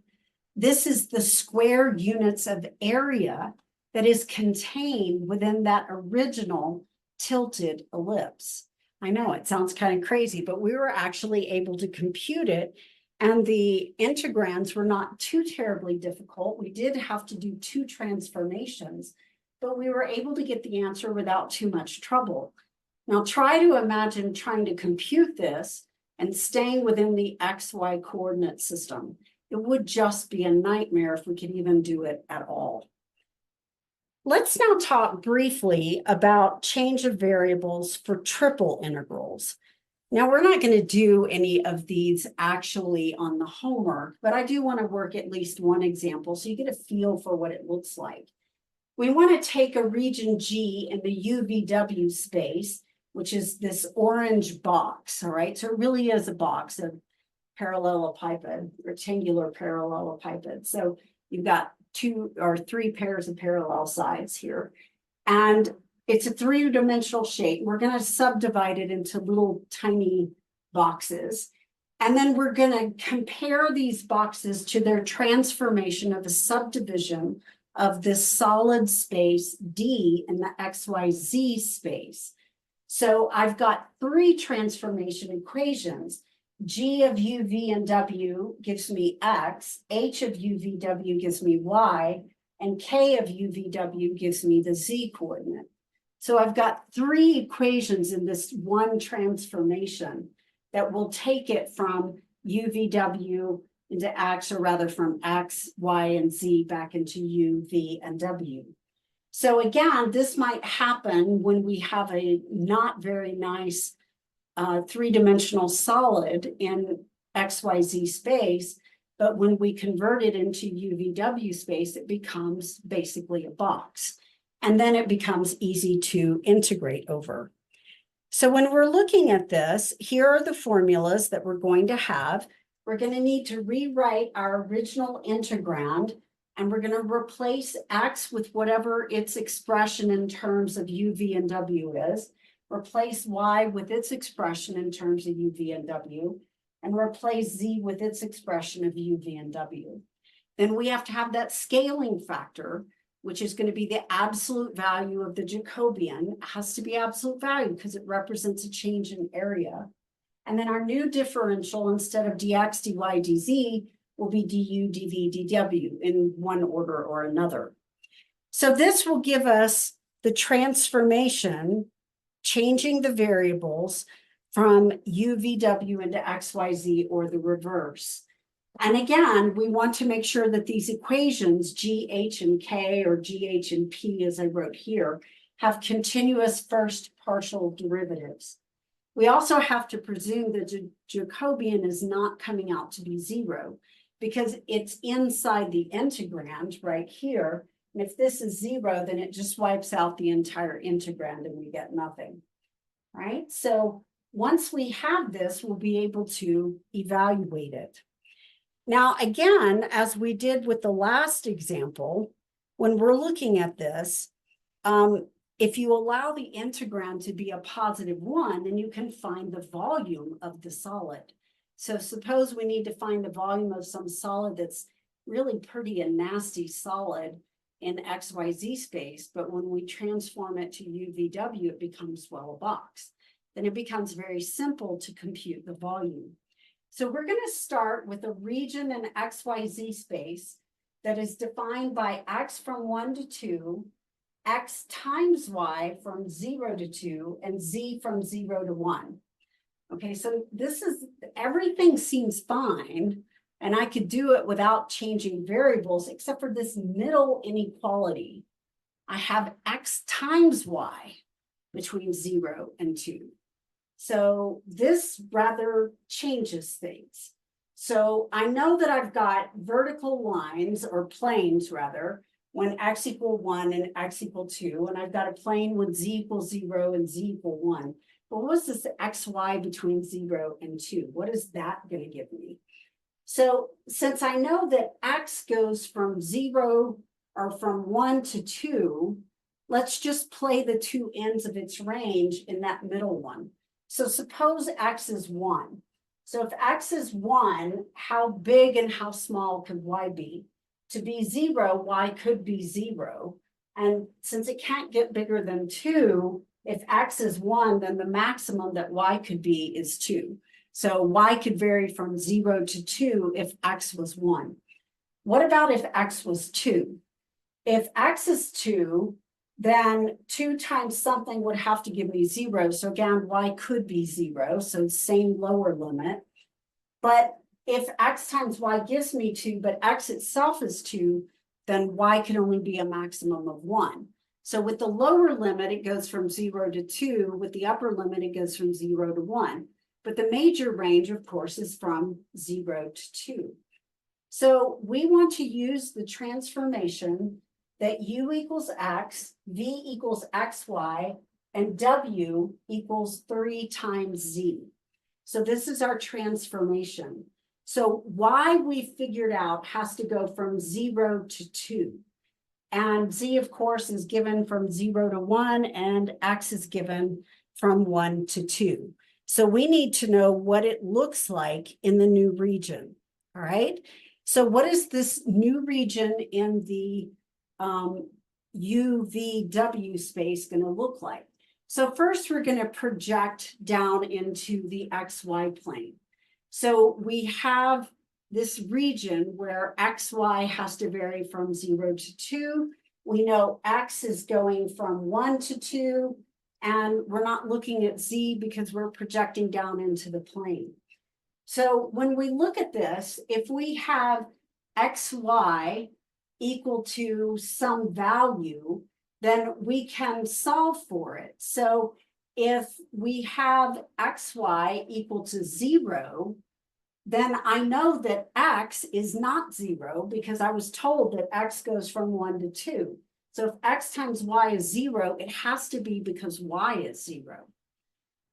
This is the square units of area that is contained within that original tilted ellipse. I know it sounds kind of crazy, but we were actually able to compute it, and the integrands were not too terribly difficult. We did have to do 2 transformations, but we were able to get the answer without too much trouble. Now try to imagine trying to compute this and staying within the XY coordinate system. It would just be a nightmare if we could even do it at all. Let's now talk briefly about change of variables for triple integrals. Now, we're not going to do any of these actually on the homework, but I do want to work at least one example so you get a feel for what it looks like. We want to take a region G in the UVW space, which is this orange box, all right? So it really is a box of parallelepiped, rectangular parallelepiped. So you've got 2 or 3 pairs of parallel sides here. And it's a 3-dimensional shape. We're going to subdivide it into little tiny boxes. And then we're going to compare these boxes to their transformation of a subdivision of this solid space D in the XYZ space. So I've got three transformation equations. G of U, V, and W gives me X, H of U, V, W gives me Y, and K of U, V, W gives me the Z coordinate. So I've got three equations in this one transformation that will take it from U, V, W into X, or rather from X, Y, and Z back into U, V, and W. So again, this might happen when we have a not very nice three-dimensional solid in XYZ space, but when we convert it into UVW space, it becomes basically a box. And then it becomes easy to integrate over. So when we're looking at this, here are the formulas that we're going to have. We're going to need to rewrite our original integrand, and we're going to replace X with whatever its expression in terms of U, V, and W is. Replace Y with its expression in terms of U, V, and W, and replace Z with its expression of U, V, and W. Then we have to have that scaling factor, which is going to be the absolute value of the Jacobian. It has to be absolute value because it represents a change in area. And then our new differential, instead of dx, dy, dz, will be du, dv, dw in one order or another. So this will give us the transformation, changing the variables from UVW into XYZ or the reverse. And again, we want to make sure that these equations, G, H, and K, or G, H, and P, as I wrote here, have continuous first partial derivatives. We also have to presume that the Jacobian is not coming out to be zero because it's inside the integrand right here. And if this is zero, then it just wipes out the entire integrand and we get nothing, right? So once we have this, we'll be able to evaluate it. Now, again, as we did with the last example, when we're looking at this, if you allow the integrand to be a +1, then you can find the volume of the solid. So suppose we need to find the volume of some solid that's really pretty and nasty solid in XYZ space, but when we transform it to UVW, it becomes, well, a box. Then it becomes very simple to compute the volume. So we're going to start with a region in XYZ space that is defined by X from 1 to 2, X times Y from 0 to 2, and Z from 0 to 1. Okay, so this is, everything seems fine, and I could do it without changing variables, except for this middle inequality. I have X times Y between 0 and 2. So this rather changes things. So I know that I've got vertical lines, or planes rather, when X equal 1 and X equal 2, and I've got a plane when Z equals 0 and Z equal 1. But what's this XY between 0 and 2? What is that going to give me? So since I know that X goes from 0 or from 1 to 2, let's just play the two ends of its range in that middle one. So suppose X is 1. So if X is 1, how big and how small could Y be? To be 0, Y could be 0. And since it can't get bigger than 2, if X is 1, then the maximum that Y could be is 2. So Y could vary from 0 to 2 if X was 1. What about if X was 2? If X is 2, then 2 times something would have to give me 0. So again, Y could be 0, so same lower limit. But if X times Y gives me 2, but X itself is 2, then Y can only be a maximum of 1. So with the lower limit, it goes from 0 to 2. With the upper limit, it goes from 0 to 1. But the major range, of course, is from 0 to 2. So we want to use the transformation that U equals X, V equals XY, and W equals 3 times Z. So this is our transformation. So Y we figured out has to go from 0 to 2. And Z, of course, is given from 0 to 1, and X is given from 1 to 2. So we need to know what it looks like in the new region, all right? So what is this new region in the UVW space going to look like? So first we're going to project down into the XY plane. So we have this region where XY has to vary from 0 to 2. We know X is going from 1 to 2, and we're not looking at Z because we're projecting down into the plane. So when we look at this, if we have XY equal to some value, then we can solve for it. So if we have XY equal to 0, then I know that X is not 0 because I was told that X goes from 1 to 2. So if X times Y is 0, it has to be because Y is 0.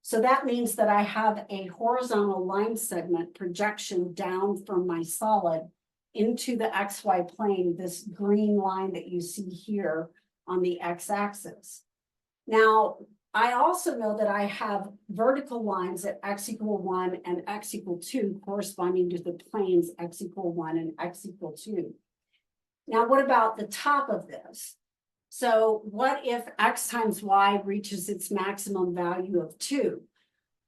So that means that I have a horizontal line segment projection down from my solid into the XY plane, this green line that you see here on the X-axis. Now, I also know that I have vertical lines at X equal 1 and X equal 2 corresponding to the planes X equal 1 and X equal 2. Now, what about the top of this? So what if X times Y reaches its maximum value of 2?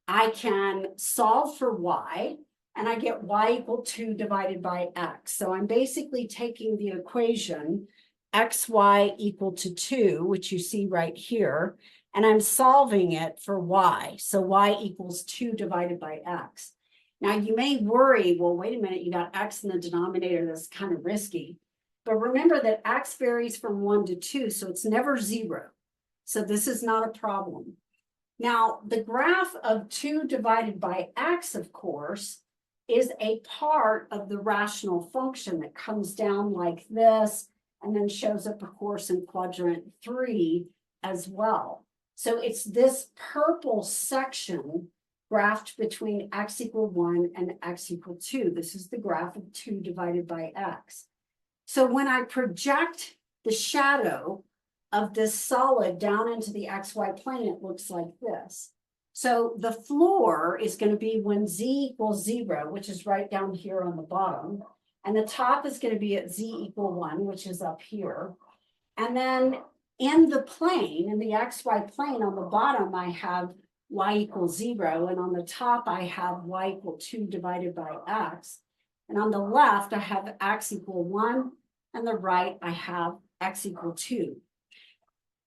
I can solve for Y, and I get Y equal 2 divided by X. So I'm basically taking the equation XY equal to 2, which you see right here, and I'm solving it for Y. So Y equals 2 divided by X. Now you may worry, well, wait a minute, you got X in the denominator, that's kind of risky. But remember that X varies from 1 to 2, so it's never 0. So this is not a problem. Now, the graph of 2 divided by X, of course, is a part of the rational function that comes down like this and then shows up, of course, in quadrant 3 as well. So it's this purple section graphed between X equal 1 and X equal 2. This is the graph of 2 divided by X. So when I project the shadow of this solid down into the XY plane, it looks like this. So the floor is going to be when Z equals 0, which is right down here on the bottom. And the top is going to be at Z equal 1, which is up here. And then in the plane, in the XY plane on the bottom, I have Y equals 0. And on the top, I have Y equal 2 divided by X. And on the left, I have X equal 1. And the right, I have X equal 2.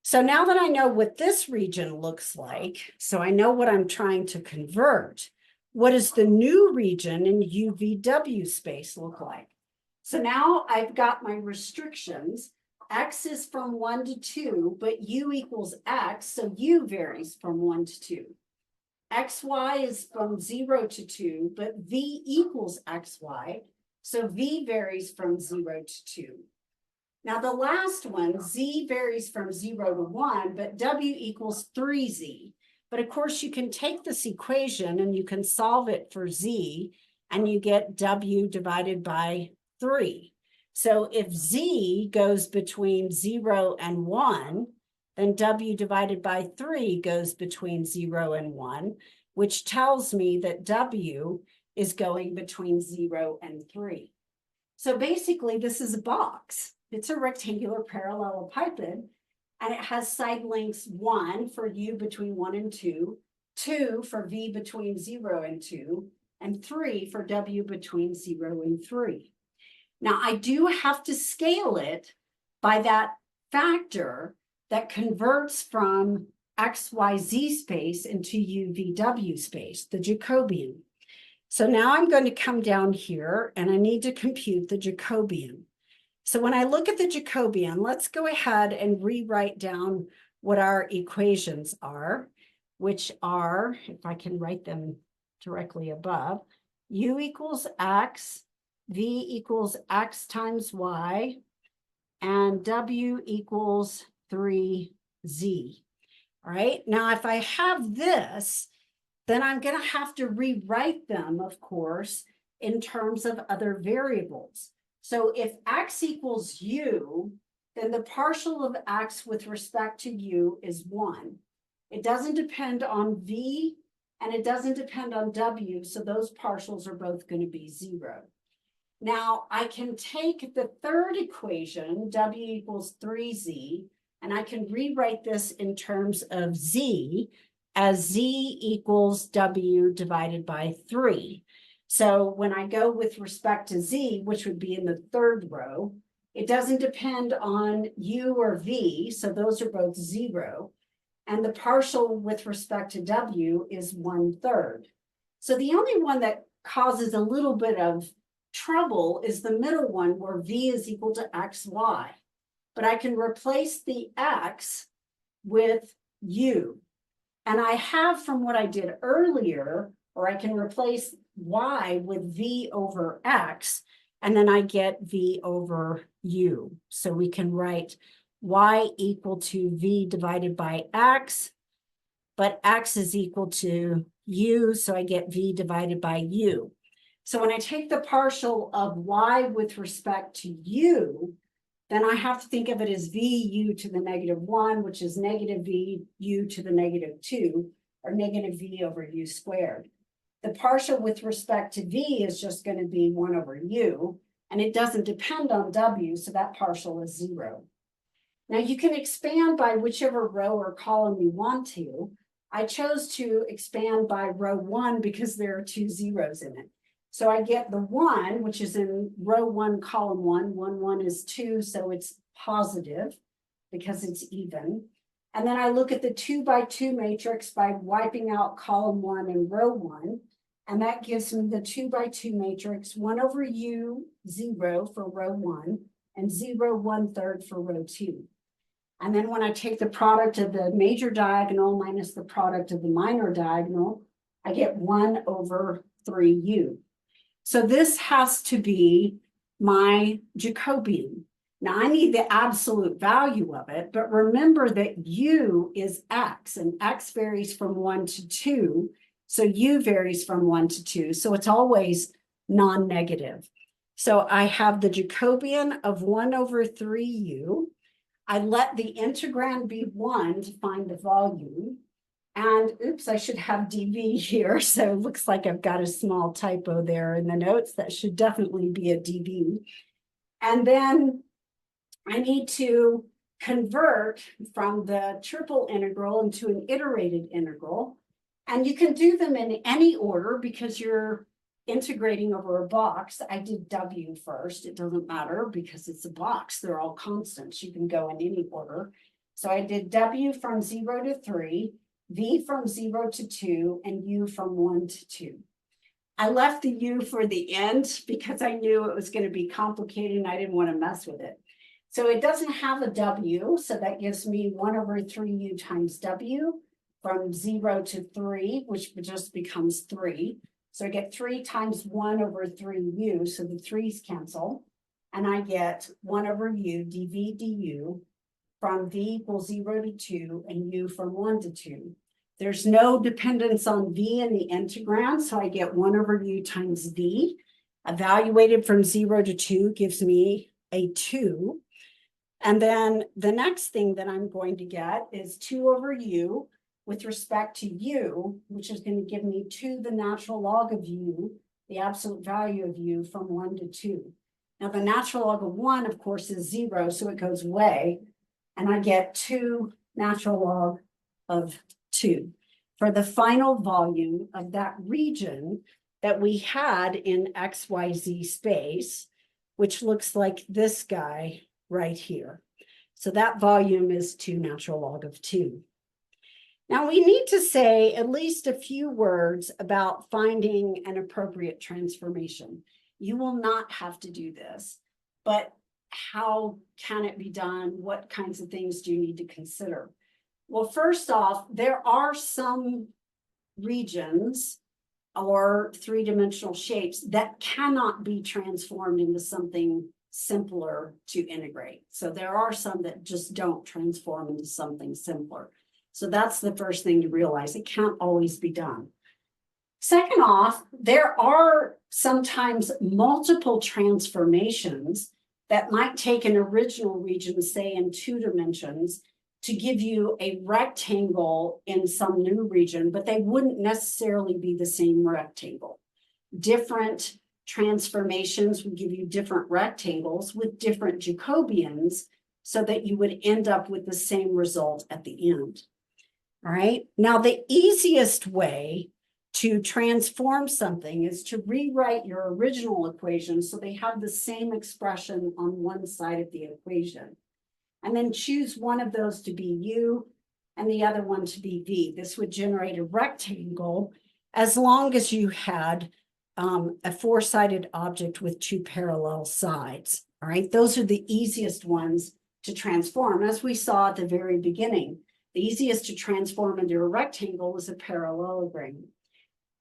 So now that I know what this region looks like, so I know what I'm trying to convert, what does the new region in UVW space look like? So now I've got my restrictions. X is from 1 to 2, but U equals X, so U varies from 1 to 2. XY is from 0 to 2, but V equals XY, so V varies from 0 to 2. Now the last one, Z varies from 0 to 1, but W equals 3Z. But of course you can take this equation and you can solve it for Z, and you get W divided by 3. So if Z goes between 0 and 1, then W divided by 3 goes between 0 and 1, which tells me that W is going between 0 and 3. So basically this is a box. It's a rectangular parallelepiped, and it has side lengths 1 for U between 1 and 2, 2 for V between 0 and 2, and 3 for W between 0 and 3. Now, I do have to scale it by that factor that converts from XYZ space into UVW space, the Jacobian. So now I'm going to come down here, and I need to compute the Jacobian. So when I look at the Jacobian, let's go ahead and rewrite down what our equations are, which are, if I can write them directly above, U equals X, V equals X times Y, and W equals 3Z. All right, now if I have this, then I'm going to have to rewrite them, of course, in terms of other variables. So if X equals U, then the partial of X with respect to U is 1. It doesn't depend on V and it doesn't depend on W, so those partials are both going to be 0. Now, I can take the third equation, W equals 3Z, and I can rewrite this in terms of Z as Z equals W divided by 3. So when I go with respect to Z, which would be in the third row, it doesn't depend on U or V, so those are both 0. And the partial with respect to W is 1/3. So the only one that causes a little bit of trouble is the middle one where V is equal to XY. But I can replace the X with U. And I have from what I did earlier, or I can replace Y with V over X, and then I get V over U. So we can write Y equal to V divided by X, but X is equal to U, so I get V divided by U. So when I take the partial of Y with respect to U, then I have to think of it as VU to the -1, which is negative VU to the -2, or negative V over U squared. The partial with respect to V is just going to be 1 over U, and it doesn't depend on W, so that partial is 0. Now you can expand by whichever row or column you want to. I chose to expand by row 1 because there are 2 zeros in it. So I get the 1, which is in row 1, column 1. 1, 1 is 2, so it's positive because it's even. And then I look at the 2 by 2 matrix by wiping out column 1 and row 1. And that gives me the 2 by 2 matrix, 1 over U, 0 for row 1, and 0, 1/3 for row 2. And then when I take the product of the major diagonal minus the product of the minor diagonal, I get 1 over 3U. So this has to be my Jacobian. Now I need the absolute value of it, but remember that U is X, and X varies from 1 to 2. So U varies from 1 to 2. So it's always non-negative. So I have the Jacobian of 1 over 3U. I let the integrand be 1 to find the volume. And oops, I should have dV here. So it looks like I've got a small typo there in the notes. That should definitely be a dV. And then I need to convert from the triple integral into an iterated integral. And you can do them in any order because you're integrating over a box. I did W first. It doesn't matter because it's a box. They're all constants. You can go in any order. So I did W from 0 to 3, V from 0 to 2, and U from 1 to 2. I left the U for the end because I knew it was going to be complicated and I didn't want to mess with it. So it doesn't have a W, so that gives me 1 over 3U times W from 0 to 3, which just becomes 3. So I get 3 times 1 over 3U, so the 3's cancel. And I get 1 over U, dV du, from V equals 0 to 2, and U from 1 to 2. There's no dependence on V in the integrand, so I get 1 over U times V. Evaluated from 0 to 2 gives me a 2. And then the next thing that I'm going to get is 2 over U with respect to U, which is going to give me 2 the natural log of U, the absolute value of U from 1 to 2. Now the natural log of 1, of course, is 0, so it goes away. And I get 2 natural log of 2 for the final volume of that region that we had in XYZ space, which looks like this guy right here. So that volume is 2 natural log of 2. Now we need to say at least a few words about finding an appropriate transformation. You will not have to do this, but how can it be done? What kinds of things do you need to consider? Well, first off, there are some regions or three-dimensional shapes that cannot be transformed into something simpler to integrate. So there are some that just don't transform into something simpler. So that's the first thing to realize. It can't always be done. Second off, there are sometimes multiple transformations that might take an original region, say in 2 dimensions, to give you a rectangle in some new region, but they wouldn't necessarily be the same rectangle. Different transformations would give you different rectangles with different Jacobians so that you would end up with the same result at the end. All right. Now, the easiest way to transform something is to rewrite your original equation so they have the same expression on one side of the equation. And then choose one of those to be u and the other one to be v. This would generate a rectangle as long as you had a four-sided object with two parallel sides. All right, those are the easiest ones to transform. As we saw at the very beginning, the easiest to transform into a rectangle is a parallelogram.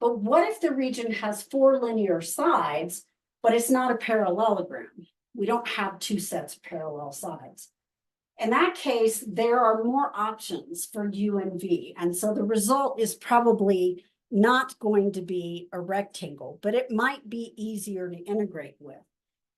But what if the region has four linear sides, but it's not a parallelogram? We don't have two sets of parallel sides. In that case, there are more options for u and v. And so the result is probably not going to be a rectangle, but it might be easier to integrate with.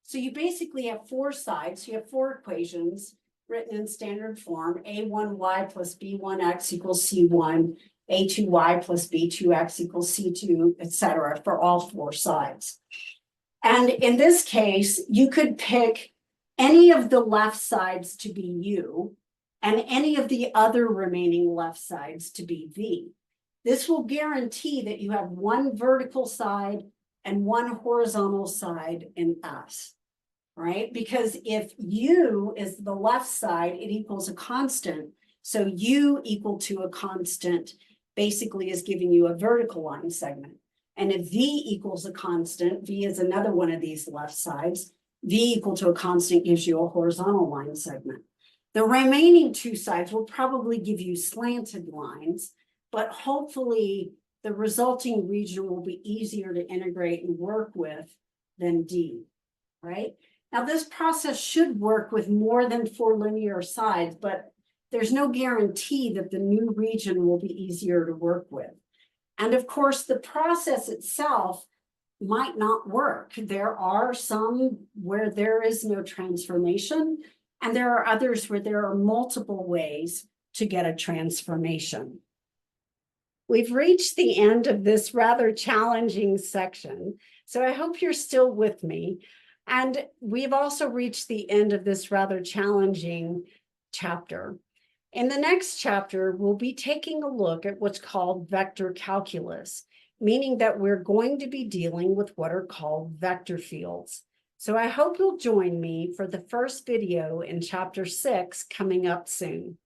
So you basically have four sides. You have four equations written in standard form. A1y plus b1x equals c1, a2y plus b2x equals c2, etc. for all four sides. And in this case, you could pick any of the left sides to be u and any of the other remaining left sides to be v. This will guarantee that you have one vertical side and one horizontal side in S, right? Because if u is the left side, it equals a constant. So u equal to a constant basically is giving you a vertical line segment. And if v equals a constant, v is another one of these left sides, v equal to a constant gives you a horizontal line segment. The remaining two sides will probably give you slanted lines, but hopefully the resulting region will be easier to integrate and work with than D, right? Now this process should work with more than four linear sides, but there's no guarantee that the new region will be easier to work with. And of course, the process itself might not work. There are some where there is no transformation, and there are others where there are multiple ways to get a transformation. We've reached the end of this rather challenging section, so I hope you're still with me. And we've also reached the end of this rather challenging chapter. In the next chapter, we'll be taking a look at what's called vector calculus, meaning that we're going to be dealing with what are called vector fields. So I hope you'll join me for the first video in chapter 6 coming up soon.